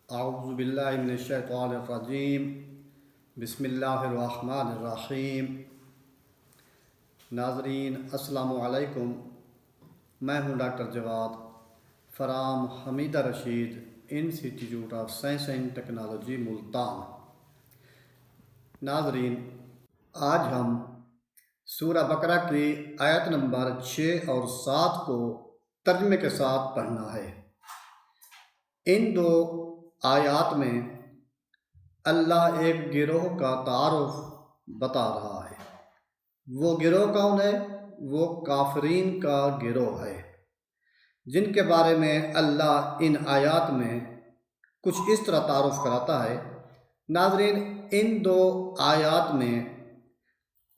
اعوذ باللہ من الشیطان الرجیم بسم اللہ الرحمن الرحیم۔ ناظرین السلام علیکم، میں ہوں doctor Jawad from Hamida Rashid institute of science and technology Multan. ناظرین، آج ہم سورہ بقرہ کی آیت نمبر 6 اور 7 کو ترجمے کے ساتھ پڑھنا ہے۔ ان دو آیات میں اللہ ایک گروہ کا تعارف بتا رہا ہے۔ وہ گروہ کون ہے؟ وہ کافرین کا گروہ ہے، جن کے بارے میں اللہ ان آیات میں کچھ اس طرح تعارف کراتا ہے۔ ناظرین، ان دو آیات میں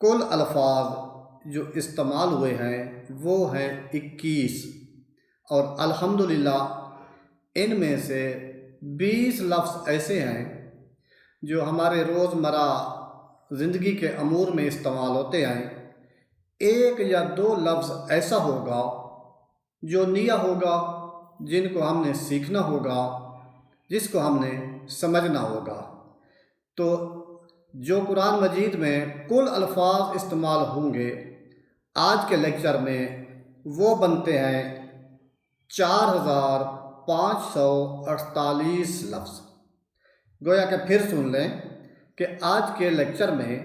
کل الفاظ جو استعمال ہوئے ہیں وہ ہیں 21، اور الحمدللہ ان میں سے 20 لفظ ایسے ہیں جو ہمارے روزمرہ زندگی کے امور میں استعمال ہوتے ہیں۔ ایک یا دو لفظ ایسا ہوگا جو نیا ہوگا، جن کو ہم نے سیکھنا ہوگا، جس کو ہم نے سمجھنا ہوگا۔ تو جو قرآن مجید میں کل الفاظ استعمال ہوں گے آج کے لیکچر میں، وہ بنتے ہیں 4548 لفظ۔ گویا کہ پھر سن لیں کہ آج کے لیکچر میں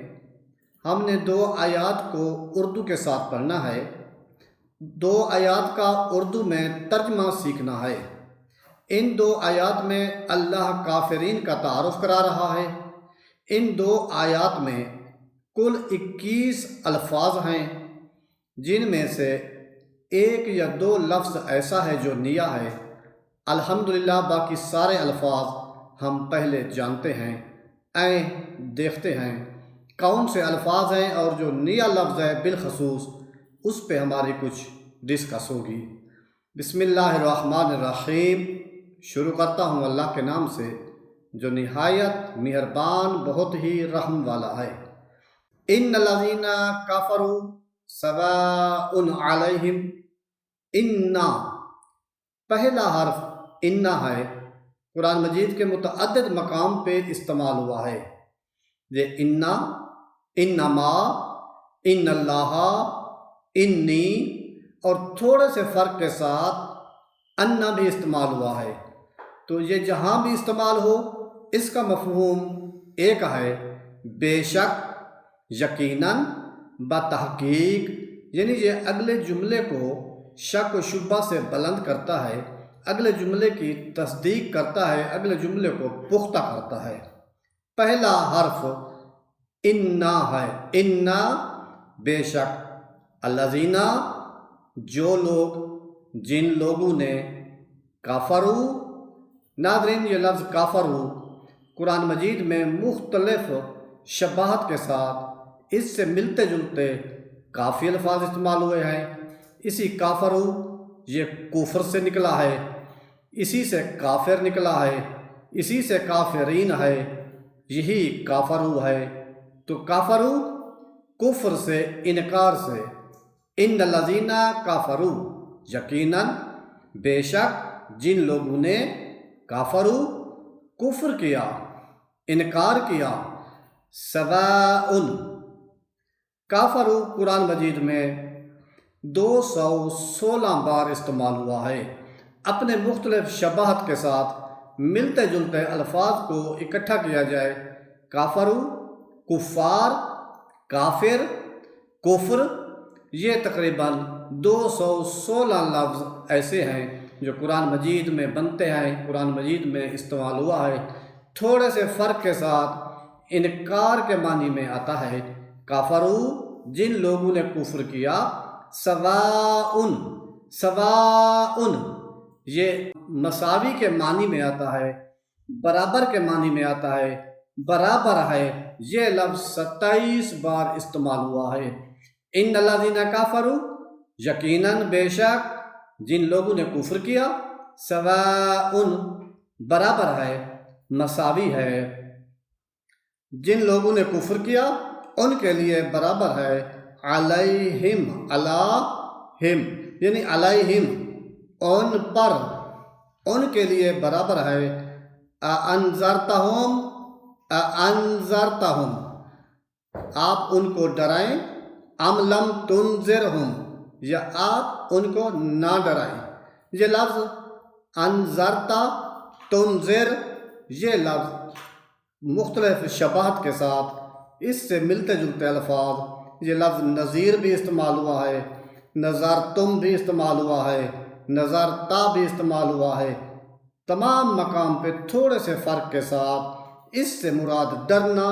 ہم نے 2 آیات کو اردو کے ساتھ پڑھنا ہے، 2 آیات کا اردو میں ترجمہ سیکھنا ہے۔ ان 2 آیات میں اللہ کافرین کا تعارف کرا رہا ہے۔ ان 2 آیات میں کل 21 الفاظ ہیں، جن میں سے ایک یا دو لفظ ایسا ہے جو نیا ہے۔ الحمدللہ باقی سارے الفاظ ہم پہلے جانتے ہیں، دیکھتے ہیں کون سے الفاظ ہیں، اور جو نیا لفظ ہے بالخصوص اس پہ ہماری کچھ ڈسکس ہوگی۔ بسم اللہ الرحمن الرحیم۔ شروع کرتا ہوں اللہ کے نام سے جو نہایت مہربان بہت ہی رحم والا ہے۔ ان الذین کفروا سواء علیہم، انا، پہلا حرف انا ہے، قرآن مجید کے متعدد مقام پہ استعمال ہوا ہے۔ یہ انا، انما، ان اللہ، انی، اور تھوڑے سے فرق کے ساتھ انا بھی استعمال ہوا ہے۔ تو یہ جہاں بھی استعمال ہو اس کا مفہوم ایک ہے، بے شک، یقیناً، بتحقیق، یعنی یہ اگلے جملے کو شک و شبہ سے بلند کرتا ہے، اگلے جملے کی تصدیق کرتا ہے، اگلے جملے کو پختہ کرتا ہے۔ پہلا حرف انا ہے، انا، بے شک، الذین، جو لوگ، جن لوگوں نے، کافرو۔ ناظرین، یہ لفظ کافرو قرآن مجید میں مختلف شباہت کے ساتھ اس سے ملتے جلتے کافی الفاظ استعمال ہوئے ہیں۔ اسی کافرو، یہ کفر سے نکلا ہے، اسی سے کافر نکلا ہے، اسی سے کافرین ہے، یہی کافرو ہے۔ تو کافرو کفر سے، انکار سے۔ ان الذین کافرو، یقیناً، بے شک، جن لوگوں نے، کافرو، کفر کیا، انکار کیا، سواء، کافرو قرآن مجید میں 216 بار استعمال ہوا ہے۔ اپنے مختلف شباہت کے ساتھ ملتے جلتے الفاظ کو اکٹھا کیا جائے، کافرو، کفار، کافر، کفر، یہ تقریباً 216 لفظ ایسے ہیں جو قرآن مجید میں بنتے ہیں، قرآن مجید میں استعمال ہوا ہے۔ تھوڑے سے فرق کے ساتھ انکار کے معنی میں آتا ہے، کافرو، جن لوگوں نے کفر کیا، سواء، سواء، یہ مساوی کے معنی میں آتا ہے، برابر کے معنی میں آتا ہے، برابر ہے۔ یہ لفظ 27 بار استعمال ہوا ہے۔ ان الذین کافروا، یقیناً، بے شک، جن لوگوں نے کفر کیا، سواء، برابر ہے، مساوی ہے۔ جن لوگوں نے کفر کیا ان کے لیے برابر ہے، علیہم، علیہم، یعنی علیہم، ان پر، ان کے لیے برابر ہے، انذرتہم، انذرتہم، آپ ان کو ڈرائیں، ام لم تنذرہم، یا آپ ان کو نہ ڈرائیں۔ یہ لفظ انذرتا، تنذر، یہ لفظ مختلف شباہت کے ساتھ اس سے ملتے جلتے الفاظ، یہ لفظ نذیر بھی استعمال ہوا ہے، نذرتم بھی استعمال ہوا ہے، نذرتا بھی استعمال ہوا ہے، تمام مقام پہ تھوڑے سے فرق کے ساتھ اس سے مراد ڈرنا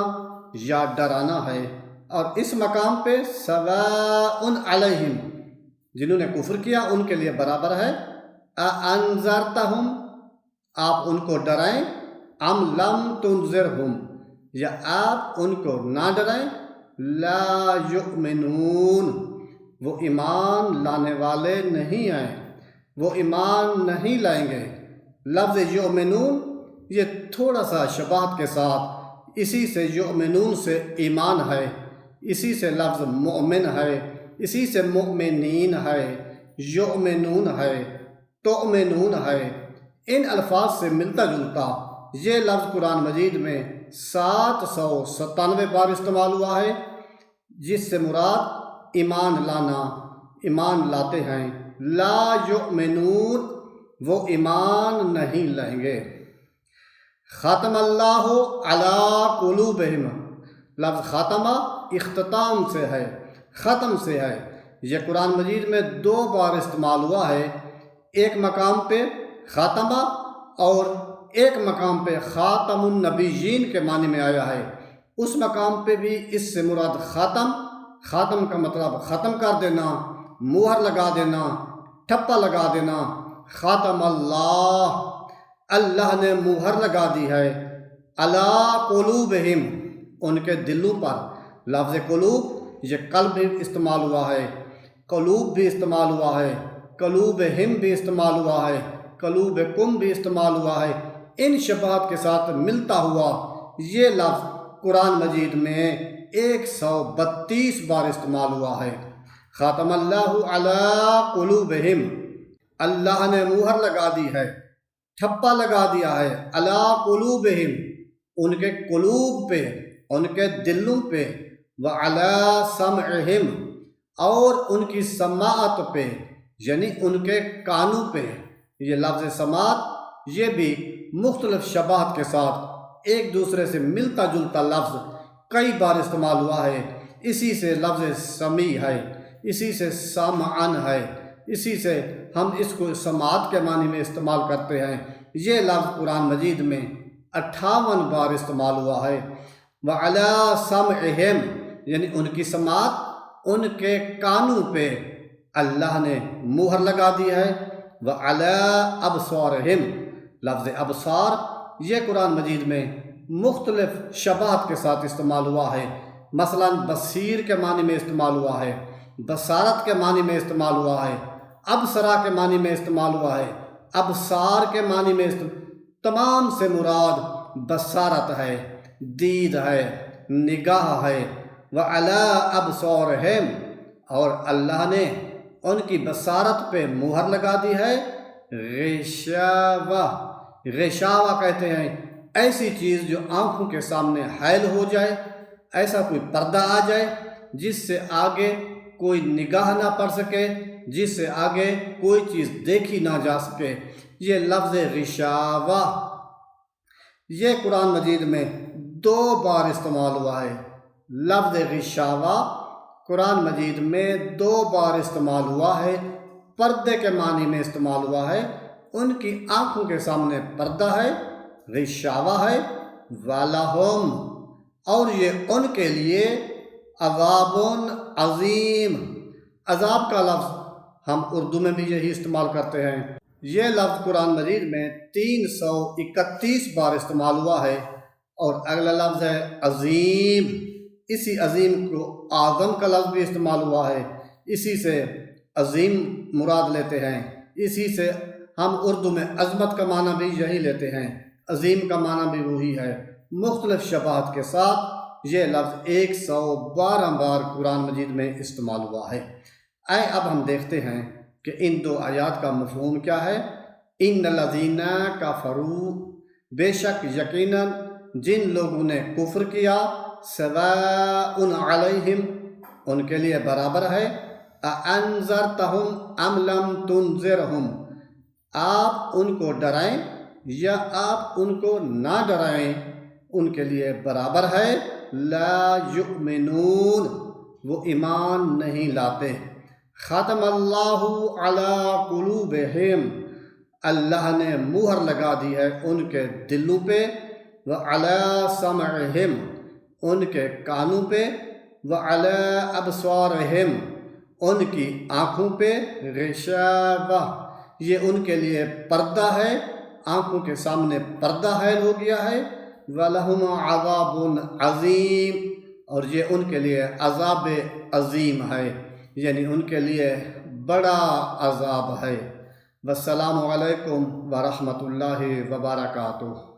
یا ڈرانا ہے، اور اس مقام پہ سواء علیہم، جنہوں نے کفر کیا ان کے لیے برابر ہے، انذرتہم، آپ ان کو ڈرائیں، ام لم تنذرہم، یا آپ ان کو نہ ڈرائیں، لا یؤمنون، وہ ایمان لانے والے نہیں آئیں، وہ ایمان نہیں لائیں گے۔ لفظ یؤمنون یہ تھوڑا سا شباہت کے ساتھ اسی سے یؤمنون سے ایمان ہے، اسی سے لفظ مؤمن ہے، اسی سے مؤمنین ہے، یؤمنون ہے، تؤمنون ہے، ان الفاظ سے ملتا جلتا یہ لفظ قرآن مجید میں 797 بار استعمال ہوا ہے، جس سے مراد ایمان لانا، ایمان لاتے ہیں، لا یؤمنون، وہ ایمان نہیں لائیں گے۔ ختم اللہ علی قلوبہم، لفظ خاتمہ اختتام سے ہے، ختم سے ہے، یہ قرآن مجید میں 2 بار استعمال ہوا ہے، ایک مقام پہ خاتمہ اور ایک مقام پہ خاتم النبیین کے معنی میں آیا ہے۔ اس مقام پہ بھی اس سے مراد خاتم، خاتم کا مطلب ختم کر دینا، مہر لگا دینا، ٹھپا لگا دینا، خاتم اللہ، اللہ نے مہر لگا دی ہے، علی قلوبہم، ان کے دلوں پر۔ لفظ قلوب یہ قلب بھی استعمال ہوا ہے، قلوب بھی استعمال ہوا ہے، قلوبہم بھی استعمال ہوا ہے، قلوبکم بھی استعمال ہوا ہے، ان شباہت کے ساتھ ملتا ہوا یہ لفظ قرآن مجید میں 132 بار استعمال ہوا ہے۔ خاتم اللہ علی قلوبہم، اللہ نے مہر لگا دی ہے، ٹھپا لگا دیا ہے، علی قلوبہم، ان کے قلوب پہ، ان کے دلوں پہ، وعلی سمعہم، اور ان کی سماعت پہ، یعنی ان کے کانوں پہ۔ یہ لفظ سماعت یہ بھی مختلف شباہت کے ساتھ ایک دوسرے سے ملتا جلتا لفظ کئی بار استعمال ہوا ہے، اسی سے لفظ سمیع ہے، اسی سے سامعن ہے، اسی سے ہم اس کو سماعت کے معنی میں استعمال کرتے ہیں۔ یہ لفظ قرآن مجید میں 58 بار استعمال ہوا ہے۔ وعلی سمعہم، یعنی ان کی سماعت، ان کے کانوں پہ اللہ نے مہر لگا دی ہے۔ وعلی ابصارہم، لفظ ابصار یہ قرآن مجید میں مختلف شباہت کے ساتھ استعمال ہوا ہے، مثلا بصیر کے معنی میں استعمال ہوا ہے، بصارت کے معنی میں استعمال ہوا ہے، ابصرا کے معنی میں استعمال ہوا ہے، ابصار کے معنی میں تمام سے مراد بصارت ہے، دید ہے، نگاہ ہے۔ وعلی ابصارہم، اور اللہ نے ان کی بصارت پہ مہر لگا دی ہے، غشاوہ، غشاوہ کہتے ہیں ایسی چیز جو آنکھوں کے سامنے حائل ہو جائے، ایسا کوئی پردہ آ جائے جس سے آگے کوئی نگاہ نہ پڑ سکے، جس سے آگے کوئی چیز دیکھی نہ جا سکے، یہ لفظ غشاوہ یہ قرآن مجید میں 2 بار استعمال ہوا ہے۔ لفظ غشاوہ قرآن مجید میں 2 بار استعمال ہوا ہے، پردے کے معنی میں استعمال ہوا ہے، ان کی آنکھوں کے سامنے پردہ ہے، غشاوہ ہے، وَلَهُمْ، اور یہ ان کے لیے عذاب عظیم، عذاب کا لفظ ہم اردو میں بھی یہی استعمال کرتے ہیں۔ یہ لفظ قرآن مجید میں 331 بار استعمال ہوا ہے، اور اگلا لفظ ہے عظیم، اسی عظیم کو اعظم کا لفظ بھی استعمال ہوا ہے، اسی سے عظیم مراد لیتے ہیں، اسی سے ہم اردو میں عظمت کا معنی بھی یہی لیتے ہیں، عظیم کا معنی بھی وہی ہے۔ مختلف شباہت کے ساتھ یہ لفظ 112 بار قرآن مجید میں استعمال ہوا ہے۔ آئے اب ہم دیکھتے ہیں کہ ان 2 آیات کا مفہوم کیا ہے۔ ان الذین کفروا بے شک یقیناً جن لوگوں نے کفر کیا سواء علیہم ان کے لیے برابر ہے اانذرتہم ام لم تنذرہم آپ ان کو ڈرائیں یا آپ ان کو نہ ڈرائیں ان کے لیے برابر ہے لا یؤمنون وہ ایمان نہیں لاتے ختم اللہ علی قلوبہم اللہ نے مہر لگا دی ہے ان کے دلوں پہ وعلی سمعہم ان کے کانوں پہ وعلی ابصارہم ان کی آنکھوں پہ غشاوہ یہ ان کے لیے پردہ ہے آنکھوں کے سامنے پردہ حائل ہو گیا ہے وَلَهُمْ عَذَابٌ عَظِيمٌ اور یہ ان کے لیے عذاب عظیم ہے یعنی ان کے لیے بڑا عذاب ہے۔ والسلام علیکم ورحمۃ اللہ وبرکاتہ۔